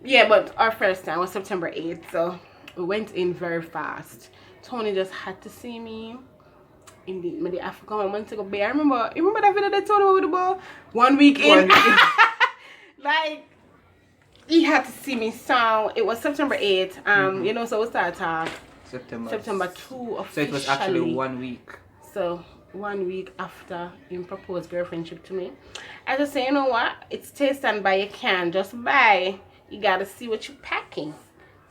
Yeah, but our first time was September 8th, so we went in very fast. Tony just had to see me in the African woman to go bear. You remember that video that Tony with the ball? 1 week in. Like, he had to see me, so it was September 8th. So we started September 2 officially. So it was actually 1 week. So 1 week after he proposed girlfriendship to me. I just say, you know what? It's taste and buy. You can't just buy. You gotta see what you're packing.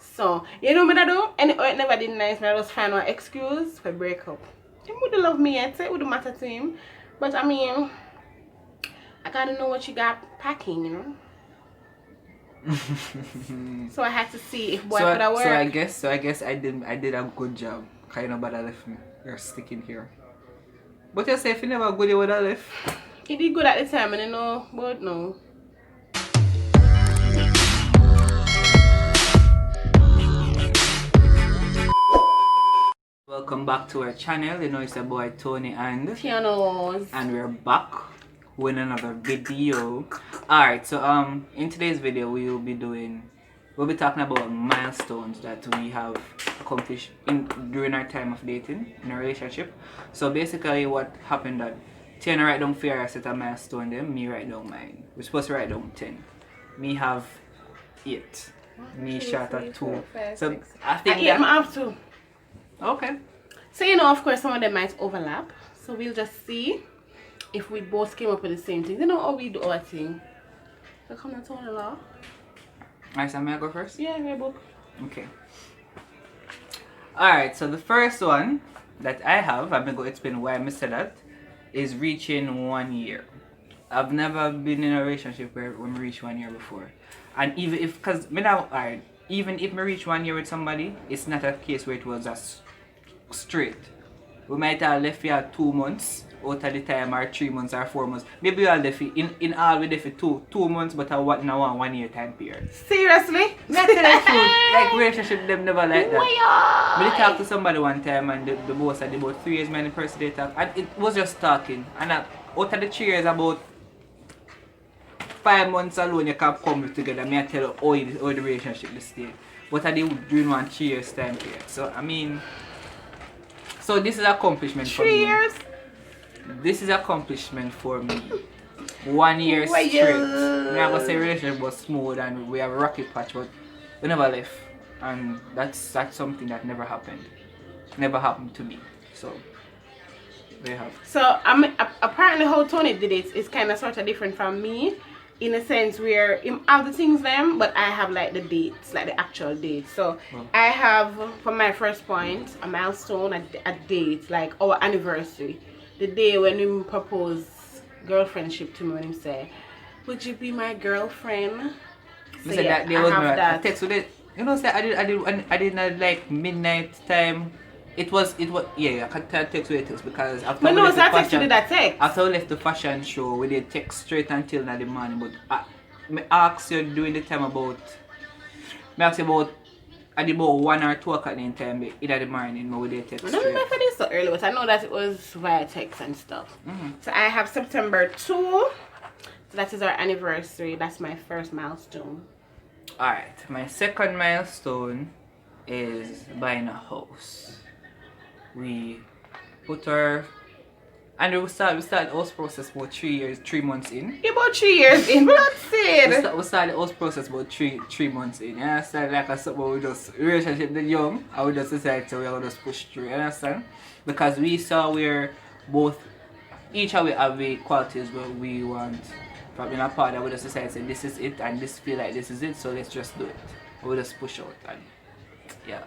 So, you know what I do? And it never did nice. I just find one excuse for break up. He would love me yet. It wouldn't matter to him. But I mean, I gotta know what you got packing, you know? So I had to see if boy could have work. So I guess I did a good job. Cause nobody left me. You're sticking here. But you say if you never good, you would have left. He did good at the time, and I know, but no. Welcome back to our channel. You know it's your boy Tony and Pianos. And we're back with another video. Alright, so in today's video we'll be talking about milestones that we have accomplished during our time of dating in a relationship. So basically what happened that Tiana write down for a set of milestone them, me write down mine. We're supposed to write down 10. Me have 8. Me shot at 2. So I think I have 2. Okay. So of course some of them might overlap. So we'll just see if we both came up with the same thing. You know how we do our thing. So come on, Tony Law. Alright, so may I go first? Yeah, my book. Okay. Alright, so the first one that I have, I'm gonna go explain why I said that, is reaching 1 year. I've never been in a relationship where we reach 1 year before. And even if, even if we reach 1 year with somebody, it's not a case where it was just straight. We might have left here 2 months out of the time, or 3 months, or 4 months. Maybe we are left in all we left 2 months, but in a 1 year time period. Seriously? Not to the truth. Like relationship them never like that. But I talked to somebody one time and the boss said about 3 years man the person they talk, and it was just talking. And out of the 3 years about 5 months alone you can come together. Me I tell you how the relationship this state. But I did during 1 3 years time period. So I mean, so this is accomplishment for me. 3 years? This is accomplishment for me. 1 year straight. I'm not gonna say relationship was smooth and we have a rocky patch, but we never left. And that's something that never happened. Never happened to me. So there you have. So apparently how Tony did it is kind of sort of different from me. In a sense where all the things them, but I have like the dates, like the actual dates. So I have, for my first point, a milestone, a date, like our anniversary. The day when he proposed girlfriendship to me, when he said, "Would you be my girlfriend?" So yeah, that day was my text with it. You know, say I did not like midnight time. It was yeah, I can't text with it because after we left the fashion, after we left the fashion show, we did text straight until the morning. But I asked you during the time about, I did about 1 or 2 o'clock in time in the morning, but we did text straight. I don't know if it is so early, but I know that it was via text and stuff. So I have September 2. So that is our anniversary. That's my first milestone. Alright, my second milestone is buying a house. We put our, and we start the house process about 3 months in. About 3 years in, but that's it. We start the house process about 3 months in. You understand? Like I said, we just relationship the young, and we just decided to we just push through. You understand? Because we saw we're both, each of we have the qualities where we want from in a partner. We just decided to say this is it, and this feel like this is it, so let's just do it. We just push out, and yeah.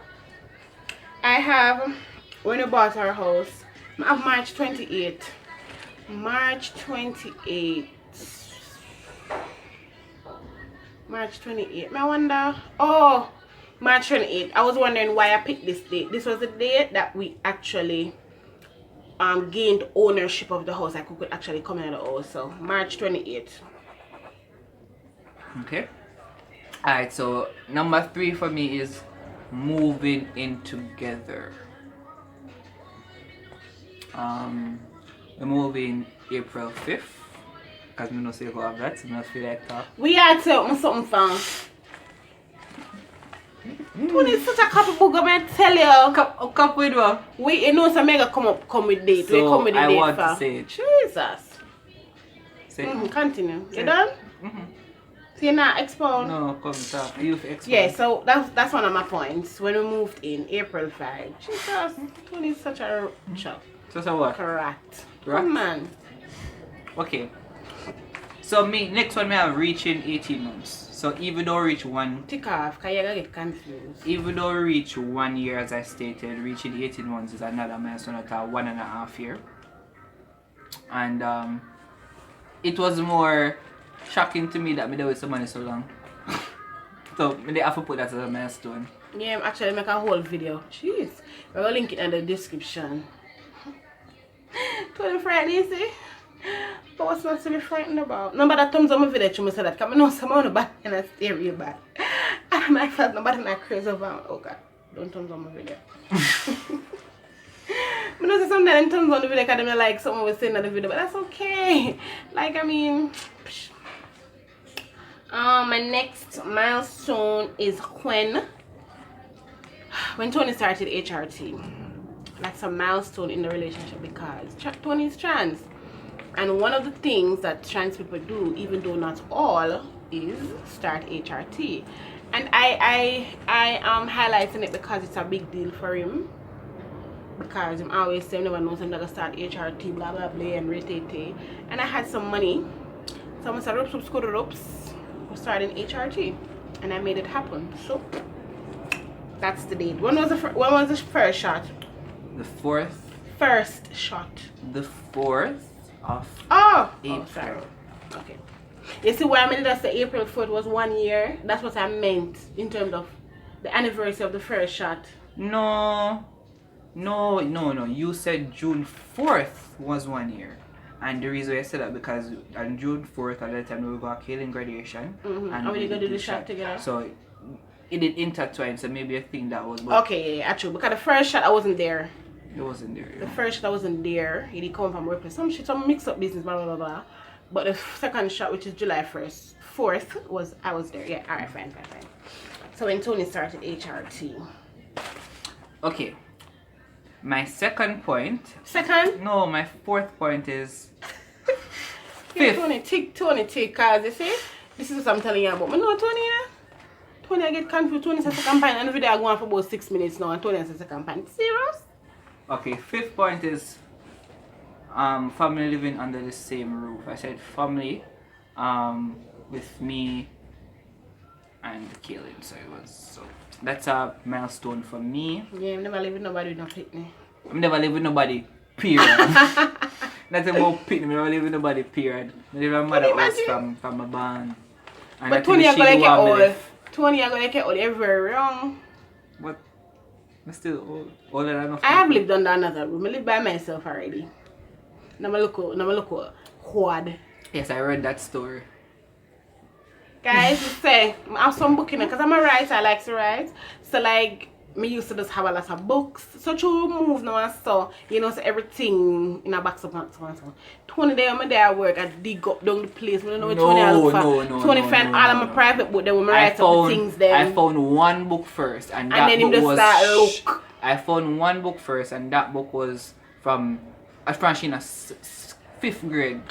I have, when we bought our house, I have March 28th. March 28th. I wonder. Oh, March 28th. I was wondering why I picked this date. This was the date that we actually gained ownership of the house. Like we could actually come in the house. So March 28th. Okay. Alright, so number 3 for me is moving in together. We're moving April 5th. Because we don't say go have that, so I feel like talk. We had something fun. Tony is such a couple booger, man. Tell you. Cup with what? We, you know, some mega come with date. So we come with the I date want for. to say it. Jesus. Say Continue. Say You done? Mm-hmm. So you're not expound? No, come talk. You expound. Yeah, so that's one of my points. When we moved in April 5. Jesus, Tony is such a chop. So what? Rat. Rat? Come on. Okay. So next one me have reaching 18 months. So even though reach one, Tick off, because you're going to get confused. even though reach 1 year as I stated, reaching 18 months is another milestone at 1.5 year. And it was more shocking to me that me there with somebody so long. So me they have to put that as a milestone. Yeah, I'm actually make a whole video. Jeez. We're going to link it in the description. Tony frightened, you see? But what's not to be frightened about? Nobody that thumbs on my video, you say that. Because I know someone on the back and I stay real bad. And my fault, nobody not crazy about. Oh God, don't thumbs on my video. I know sometimes thumbs on the video because they like someone was saying on the video, but that's okay. Like, I mean, my next milestone is when Tony started HRT. That's a milestone in the relationship because Tony is trans. And one of the things that trans people do, even though not all, is start HRT. And I am highlighting it because it's a big deal for him. Because I'm always saying never knows I'm gonna start HRT, blah blah blah, and retete. And I had some money. So I said, ropes, go to ropes. We're starting HRT. And I made it happen. So that's the date. When was the first shot? The 4th. First shot. The 4th of April. Oh, sorry. Okay. You see why I made it say April 4th was 1 year? That's what I meant in terms of the anniversary of the first shot. No. You said June 4th was 1 year. And the reason I said that because on June 4th at that time we got Kaylin graduation. And we gonna do the shot together. So it did intertwine, so maybe I think that was okay, yeah, actually. Because the first shot I wasn't there. It wasn't there. The first shot I wasn't there. He did come from workplace. Some mix up business, blah blah blah. But the second shot, which is July 4th, I was there. Yeah, alright, fine. So when Tony started HRT. Okay. My second point. Second? No, my 4th point is Yeah, 5th. Tony tick, cause you see, this is what I'm telling you about. But no, Tony, Tony, I get confused. Tony says second point, and the video I go on for about 6 minutes now, and Tony says second point. Serious? Okay, 5th point is family living under the same roof. I said family with me and Kaylin, so that's a milestone for me. Yeah, I'm never live with nobody with no pitney. I'm never live with nobody, period. That's about pitney, I never live with nobody, period. I live with my mother house from a band. And but Tony, I'm gonna get old. Tony, I'm gonna get old. You're very wrong. What? I'm still old. Older than enough. I have lived under another room. I live by myself already. Now I look quad. Yes, I read that story. Guys, say I have some book in it because I'm a writer. I like to write. So like me used to just have a lot of books. So to move now and so so everything in a box of and so. 20 days I'm there at work. I dig up down the place. I don't know which one I look for. 20 find all of my private book. Then when I write up the things there. I found one book first, and that then him book just was. start look. I found one book first, and that book was from Franchina 5th grade.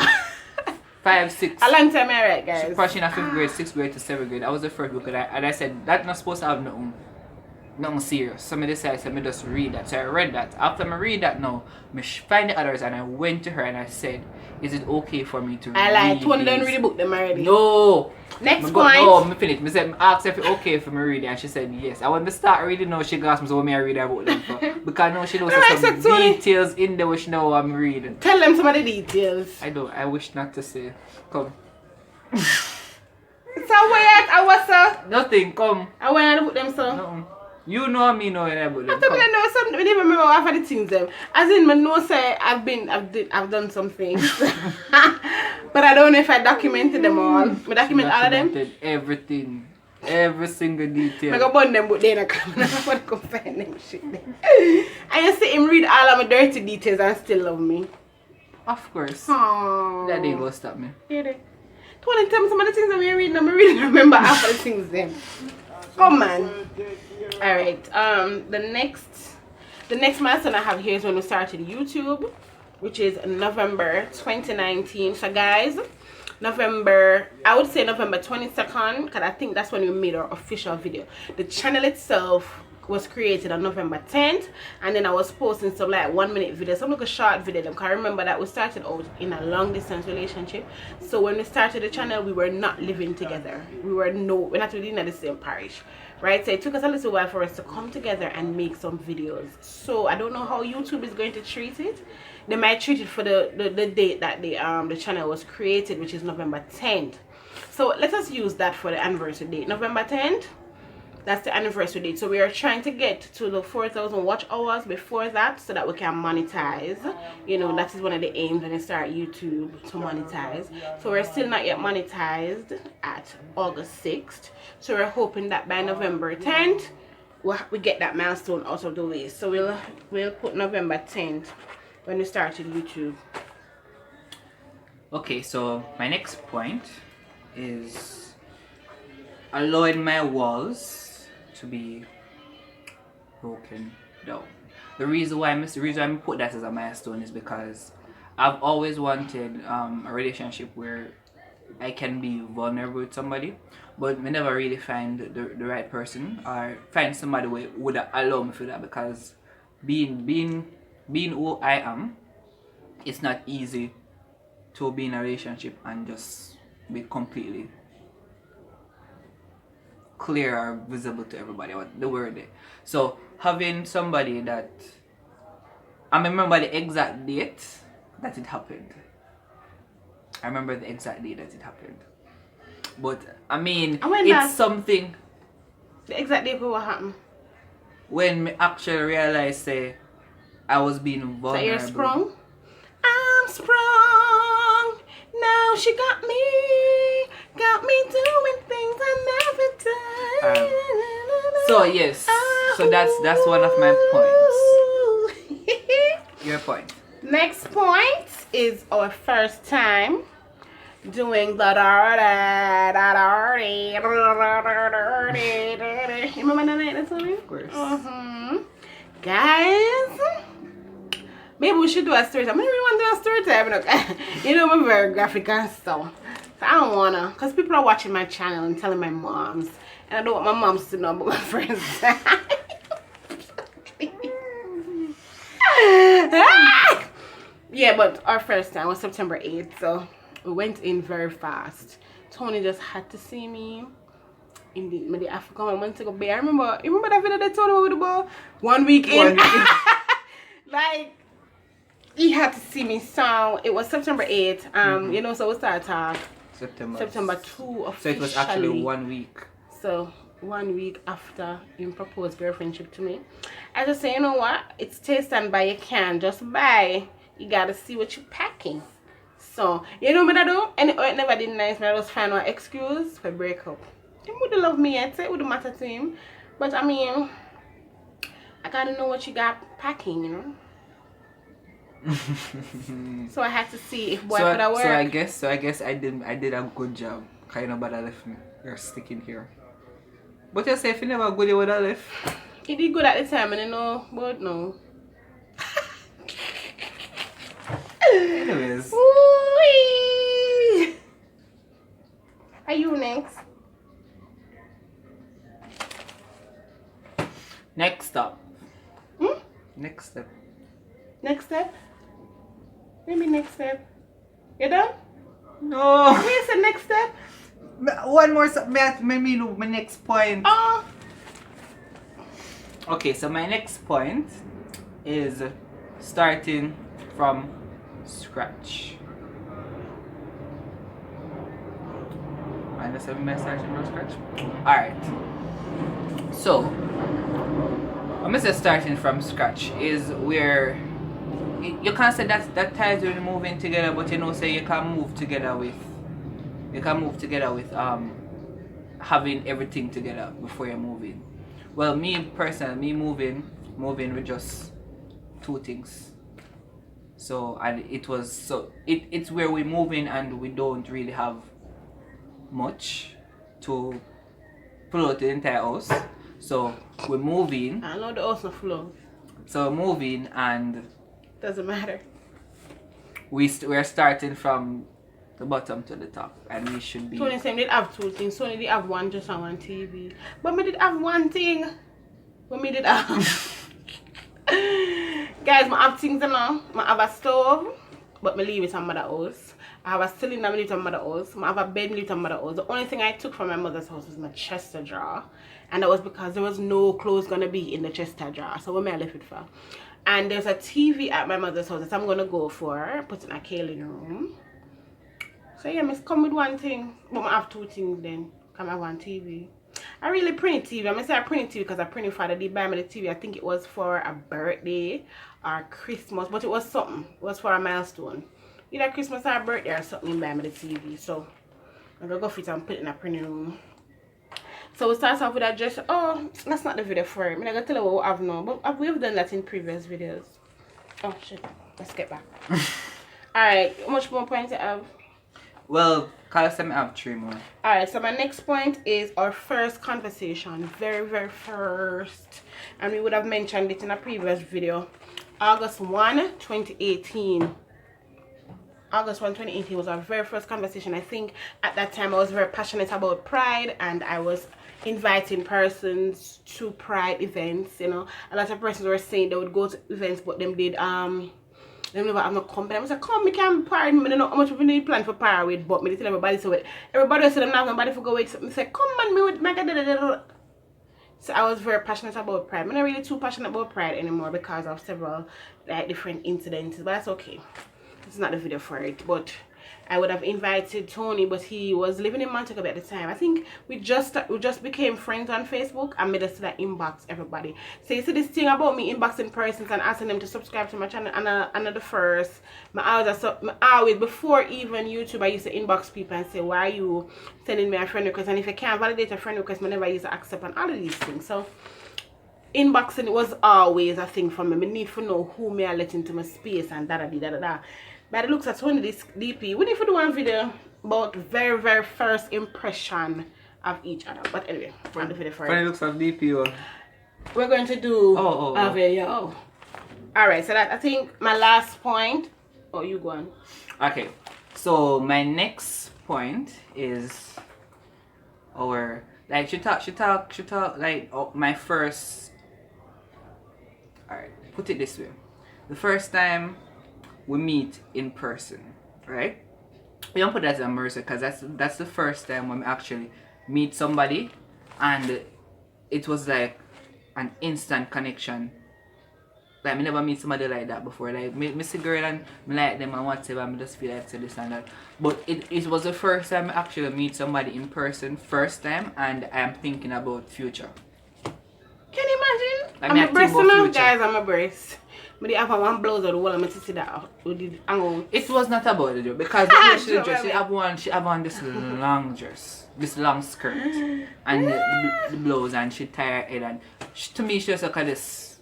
5, 6. A long time I write, guys. Franchina 5th grade, 6th grade to 7th grade. That was the first book, and I said that's not supposed to have nothing serious. So I decided to just read that. So I read that. After I read that now, I find the others and I went to her and I said, is it okay for me to read? I like 20 don't read the book them already. No. Next point. No, I finished. I said, I asked if it's okay for me to read it and she said yes. I want to start reading now, she asked me so me I read about them for. Because now she knows some details in there which now I'm reading. Tell them some of the details. I don't. I wish not to say. Come. So weird. I was so. Nothing. Come. I went to book them so. No. You know me know about them. After I know something, I don't even remember half of the things them. As in, I know say I've done some things, but I don't know if I documented them all. I document all of them. Everything, every single detail. I go burn them, but then I come find them shit. I just see him read all of my dirty details and still love me. Of course. Aww. That ain't gonna stop me. Hear they? 20 tell me some of the things that we read. I'm reading. Remember half of the things them. Come on. All right. The next milestone I have here is when we started YouTube, which is November 2019. So guys, I would say November 22nd, because I think that's when we made our official video. The channel itself was created on November 10th, and then I was posting some like 1-minute videos, some like a short video. Because I remember that we started out in a long distance relationship. So when we started the channel, we were not living together. We're not living in the same parish, right? So it took us a little while for us to come together and make some videos. So I don't know how YouTube is going to treat it. They might treat it for the date that the channel was created, which is November 10th. So let us use that for the anniversary date. November 10th, that's the anniversary date. So we are trying to get to the 4,000 watch hours before that, so that we can monetize. You know, that is one of the aims when you start YouTube, to monetize. So we're still not yet monetized at August 6th. So we're hoping that by November 10th we get that milestone out of the way. So we'll put November 10th when we started YouTube. Okay, so my next point is allowing my walls to be broken down. The reason why I put that as a milestone is because I've always wanted a relationship where I can be vulnerable with somebody, but we never really find the right person, or find somebody who would allow me for that. Because being who I am, it's not easy to be in a relationship and just be completely clear or visible to everybody, what the word is. So having somebody that I remember the exact date that it happened. But I mean, it's something. The exact date for what happened? When me actually realized, say, I was being vulnerable. So you're sprung? I'm sprung. Now she got me doing things I never done. So yes, so that's one of my points. Your point. Next point is our first time doing the you remember that night? That's what Of course. Guys, maybe we should do a story time. Maybe we want to do a story time. You know, I'm very graphic and stuff. So I don't wanna, because people are watching my channel and telling my moms, and I don't want my moms to know about my friends. Yeah, but our first time was September 8th, so we went in very fast. Tony just had to see me in the African. I went to go bed. You remember that video that Tony with the ball? 1 week in. Like, he had to see me. So it was September 8th. You know, so we started talk September 2 officially. So it was actually 1 week. So 1 week after he proposed girlfriendship to me. I just say, you know what? It's taste and buy. You can't just buy. You gotta see what you're packing. So, you know what I do? And it never did nice. I just find an excuse for break up. He would love me yet. It wouldn't matter to him. But I mean, I gotta know what you got packing, you know? So I had to see if boy could have worked. So I guess I did a good job. Kind of bad I left me. You're sticking here. But you say if you never good, you would have left. He did good at the time, and you know, but no. Anyways. Ooh-wee. Are you next? Next up. Next step? Maybe next step. You done? No. Where's the next step? One more. Maybe my next point. Oh. Okay, so my next point is starting from scratch. Minus 7 starting from scratch. Alright. So, I'm gonna say starting from scratch is where you can't say that ties when moving together, but you know, say you can move together with having everything together before you're moving. Well, me personally, moving with just 2 things. So and it's where we're moving and we don't really have much to pull out the entire house. So we're moving. I know the house no flow. So we're moving and Doesn't matter. we're starting from the bottom to the top, and we should be. Tony said did have two things. Tony did have one just on one TV. But me did have one thing. But me did have. Guys, I have things now. I have a stove, but me leave it on mother house. I have a cylinder, me leave it on mother house. I have a bed, me leave it on mother house. The only thing I took from my mother's house was my chest drawer. And that was because there was no clothes gonna be in the chest drawer. So what may I left it for? And there's a TV at my mother's house that I'm gonna go for, put in a Kayleen room. So yeah, I come with one thing, but I have two things then. Come have one TV. I really print TV. I'm gonna say I print TV because I printed father did buy me the TV. I think it was for a birthday or Christmas, but it was something. It was for a milestone. Either Christmas or birthday or something, he buy me the TV. So I'm gonna go fit and put it in a printing room. So we start off with a dress. Oh, that's not the video for it. I'm not gonna tell you what we have now, but we've done that in previous videos. Oh shit. Let's get back. Alright, how much more points you have? Well, cause I have 3 more. Alright, so my next point is our first conversation. Very first. And we would have mentioned it in a previous video. August 1, 2018. August 1, 2018 was our very first conversation. I think at that time I was very passionate about Pride, and I was inviting persons to Pride events. You know, a lot of persons were saying they would go to events, but them did they never have no company. I was like, come, me can Pride. I don't know how much we need plan for Pride with, but me tell everybody so it. Everybody said them not nobody for go with. So I said, come man, me with my God. So I was very passionate about Pride. I'm not really too passionate about Pride anymore because of several like different incidents, but that's okay. It's not the video for it, but I would have invited Tony, but he was living in Montego at the time. I think we just became friends on Facebook, and made us like inbox everybody. So you see this thing about me inboxing persons and asking them to subscribe to my channel, and the first, my always before even YouTube, I used to inbox people and say, why are you sending me a friend request? And if you can't validate a friend request, I never used to accept, and all of these things. So inboxing was always a thing for me. I need to know who may I let into my space and da. By the looks at Tony this DP, we need to do one video about very first impression of each other. But anyway, on the video for Funny looks of DP. We're going to do a video. Alright, so that I think my last point. Oh, you go on. Okay, so my next point is our like she talk like my first. Alright, put it this way. The first time we meet in person, right? We don't put that as a mercy because that's the first time when we actually meet somebody, and it was like an instant connection. Like, I never meet somebody like that before. Like, me see girl and me like them and whatever, and I just feel like say this and that. But it was the first time I actually meet somebody in person, first time, and I am thinking about future. Can you imagine? Like, I'm a breast now, guys. I'm a breast. But they have one blouse or the wall. I'm going to see that. It was not about the dress because the dress, she have on this long dress, this long skirt, and the blouse, and she tie her head, and to me she just look at this,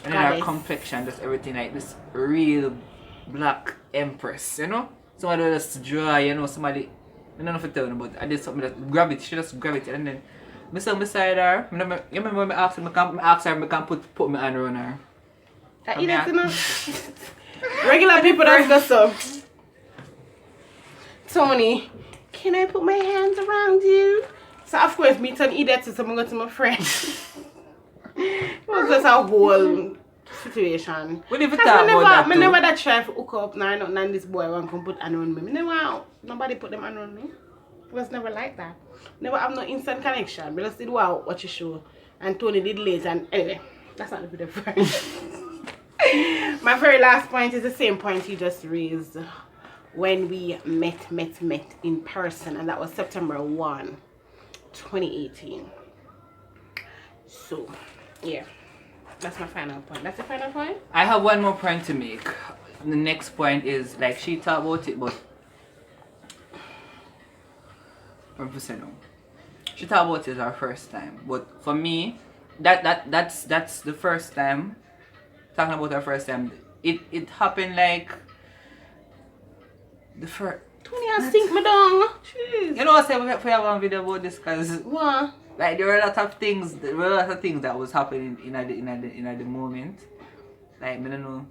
and then her complexion, just everything like this real black empress, you know. Somebody just draw, you know, somebody. I don't know if I tell you, but I did something that gravity. She just gravity, and then I sat beside her. You remember when I asked her, I can put my hand around her. Regular people don't go so. Tony, can I put my hands around you? So of course me turn idiot to someone go to my friend. It was just a whole situation. We never talk about that. I never that try to hook up now, and this boy want to put hand on me. Nobody put them hand on me. It was never like that. Never have no instant connection. We just did watch a show, and Tony did late, and anyway, that's not the video for it. My very last point is the same point you just raised when we met in person, and that was September 1, 2018. So, yeah, that's my final point. That's the final point? I have one more point to make. The next point is, like, she talked about it, but she talked about it our first time. But for me, that's the first time. Talking about our first time, it happened like the first. Tony, I sink me down. Jeez. You know what I say? We have one video about this because what? Like there were a lot of things. There were a lot of things that was happening in the moment. Like I don't know.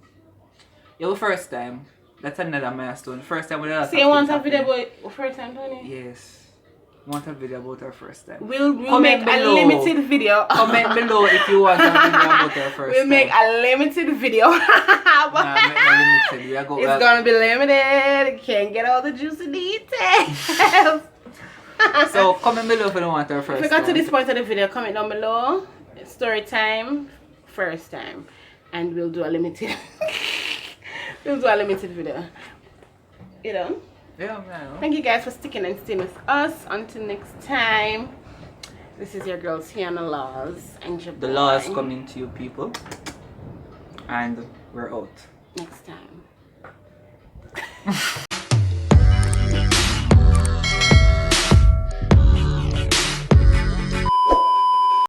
Your first time. That's another milestone. First time with a lot So of you want things a video happening. about first time, Tony? Yes. Want a video about our first time. We'll Comment make a below. limited video. Comment below if you want a video about our first We'll make time. a limited video. Nah, make no limited. It's gonna be limited. Can't get all the juicy details. So comment below if you don't want our If first you got time. to this point of the video, comment down below. Story time, first time, and we'll do a limited. We'll do a limited video. You know. Yeah, man. Thank you guys for sticking and staying with us. Until next time. This is your girl Tiana Laws and your The boy. law is coming to you, people. And we're out. Next time.